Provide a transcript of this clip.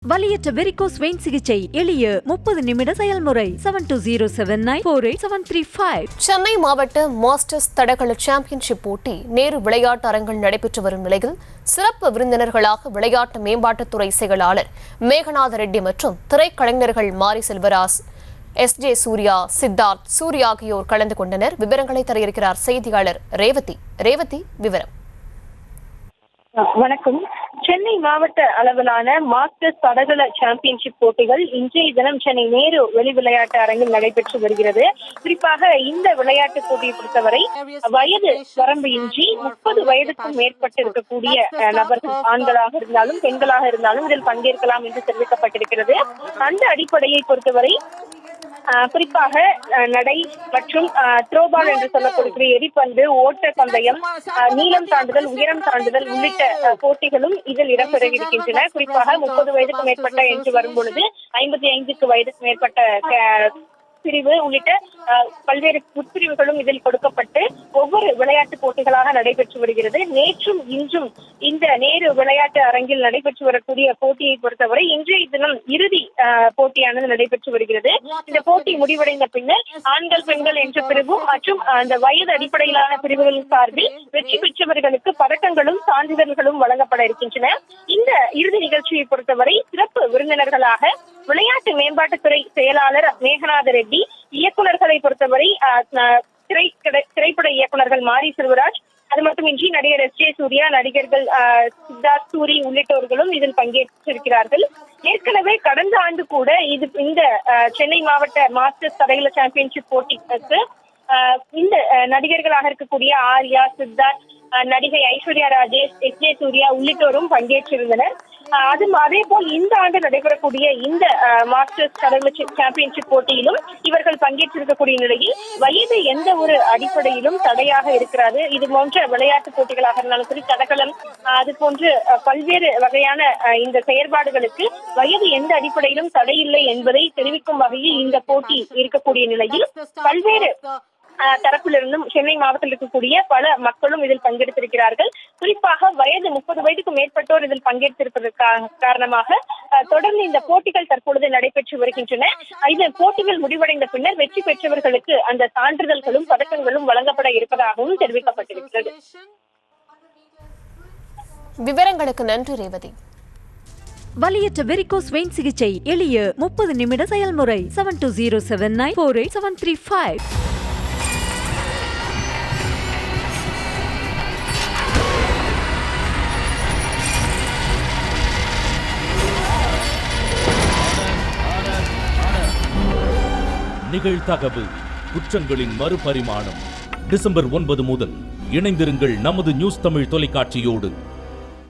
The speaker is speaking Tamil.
வலியற்ற வெரிகோஸ் வெயின் சிகிச்சை எளிய 30 நிமிட செயல்முறை 7279487335. சென்னை மாவட்ட மாஸ்டர்ஸ் தடகள சாம்பியன்ஷிப் போட்டி நேரு விளையாட்டு அரங்கில் நடைபெற்று வரும் நிலையில் சிறப்பு விருந்தினர்களாக விளையாட்டு மேம்பாட்டுத்துறை செயலாளர் மேகநாத ரெட்டி மற்றும் திரைக்கலைஞர்கள் மாரி செல்வராஜ், எஸ்.ஜே. சூர்யா, சித்தார்த், சூர்யா ஆகியோர் கலந்து கொண்டனர். விவரங்களை தர இருக்கிறார் செய்தியாளர் ரேவதி. விவரம். வணக்கம். சென்னை மாவட்ட அளவிலான மாஸ்டர்ஸ் தடகள சாம்பியன்ஷிப் போட்டிகள் இன்றைய தினம் சென்னை நேரு வெளி விளையாட்டு அரங்கில் நடைபெற்று வருகிறது. குறிப்பாக இந்த விளையாட்டு போட்டியை பொறுத்தவரை வயது வரம்பு இன்றி 30 வயதுக்கும் மேற்பட்டு இருக்கக்கூடிய நபர்கள், ஆண்களாக இருந்தாலும் பெண்களாக இருந்தாலும் இதில் பங்கேற்கலாம் என்று தெரிவிக்கப்பட்டிருக்கிறது. அந்த அடிப்படையை பொறுத்தவரை குறிப்பாக நடை மற்றும் த்ரோபால் என்று சொல்லக்கூடிய எரிப்பந்து, ஓட்ட பந்தயம், நீளம் தாண்டுதல், உயரம் தாண்டுதல் உள்ளிட்ட போட்டிகளும் இதில் இடம்பெற இருக்கின்றன. குறிப்பாக 30 வயதுக்கு மேற்பட்ட என்று வரும்பொழுது 55 வயதுக்கு மேற்பட்ட பிரிவு உள்ளிட்ட பல்வேறு உட்பிரிவுகளும் இதில் கொடுக்கப்பட்டு ஒவ்வொரு விளையாட்டு போட்டிகளாக நடைபெற்று வருகிறது. நேற்றும் இன்றும் இந்த நேரு விளையாட்டு அரங்கில் நடைபெற்று வரக்கூடிய போட்டியை பொறுத்தவரை இன்றைய தினம் இறுதி போட்டியானது நடைபெற்று வருகிறது. இந்த போட்டி முடிவடைந்த பின்னர் ஆண்கள் பெண்கள் என்ற பிரிவும் மற்றும் அந்த வயது அடிப்படையிலான பிரிவுகளின் சார்பில் வெற்றி பெற்றவர்களுக்கு பதக்கங்களும் சான்றிதழ்களும் வழங்கப்பட இருக்கின்றன. இந்த இறுதி நிகழ்ச்சியை பொறுத்தவரை சிறப்பு விருந்தினர்களாக விளையாட்டு மேம்பாட்டுத்துறை செயலாளர் மேகநாத ரெட்டி, இயக்குநர்களை பொறுத்தவரை திரைப்பட இயக்குநர்கள் மாரி செல்வராஜ், அது மட்டுமின்றி நடிகர் எஸ்.ஜே. சூர்யா, நடிகர்கள் சித்தார்த், சூரி உள்ளிட்டோர்களும் இதில் பங்கேற்றிருக்கிறார்கள். ஏற்கனவே கடந்த ஆண்டு கூட இந்த சென்னை மாவட்ட மாஸ்டர்ஸ் தடகள சாம்பியன்ஷிப் போட்டிக்கு இந்த நடிகர்களாக இருக்கக்கூடிய ஆர்யா, சித்தார்த், நடிகை ஐஸ்வர்யா ராஜேஷ், எஸ்.ஜே. சூர்யா உள்ளிட்டோரும் பங்கேற்றிருந்தனர். அதே போல் இந்த ஆண்டு நடைபெறக்கூடிய இந்த மாஸ்டர்ஸ் தடகள சாம்பியன்ஷிப் போட்டியிலும் இவர்கள் பங்கேற்றிருக்கக்கூடிய நிலையில் வயது எந்த ஒரு அடிப்படையிலும் தடையாக இருக்கிறது. இது போன்ற விளையாட்டு போட்டிகளாக இருந்தாலும் சரி, தடகளம், அது போன்று பல்வேறு வகையான இந்த செயற்பாடுகளுக்கு வயது எந்த அடிப்படையிலும் தடையில்லை என்பதை தெரிவிக்கும் வகையில் இந்த போட்டி இருக்கக்கூடிய நிலையில் பல்வேறு தரப்பிலிருந்தும் சென்னை மாவட்டத்தில் இருக்கக்கூடிய பல மக்களும் இதில் பங்கெடுத்திருக்கிறார்கள். குறிப்பாக வயது 30 வயதுக்கு மேற்பட்டோர் இதில் பங்கேற்றிருப்பதற்காக காரணமாக தொடர்ந்து இந்த போட்டிகள் தற்பொழுது நடைபெற்று வருகின்றன. இந்த போட்டிகள் முடிவடைந்த பின்னர் வெற்றி பெற்றவர்களுக்கு அந்த சான்றிதழ்களும் பதக்கங்களும் வழங்கப்பட இருப்பதாகவும் தெரிவிக்கப்பட்டிருக்கிறது. விவரங்களுக்கு நன்றி ரேவதி. வலியற்ற வெரிகோஸ் வெயின் சிகிச்சை எளிய 30 நிமிட செயல்முறை 7279487335. நிகழ்தகவு குற்றங்களின் மறுபரிமாணம். டிசம்பர் 9 முதல் இணைந்திருங்கள் நமது நியூஸ் தமிழ் தொலைக்காட்சியோடு.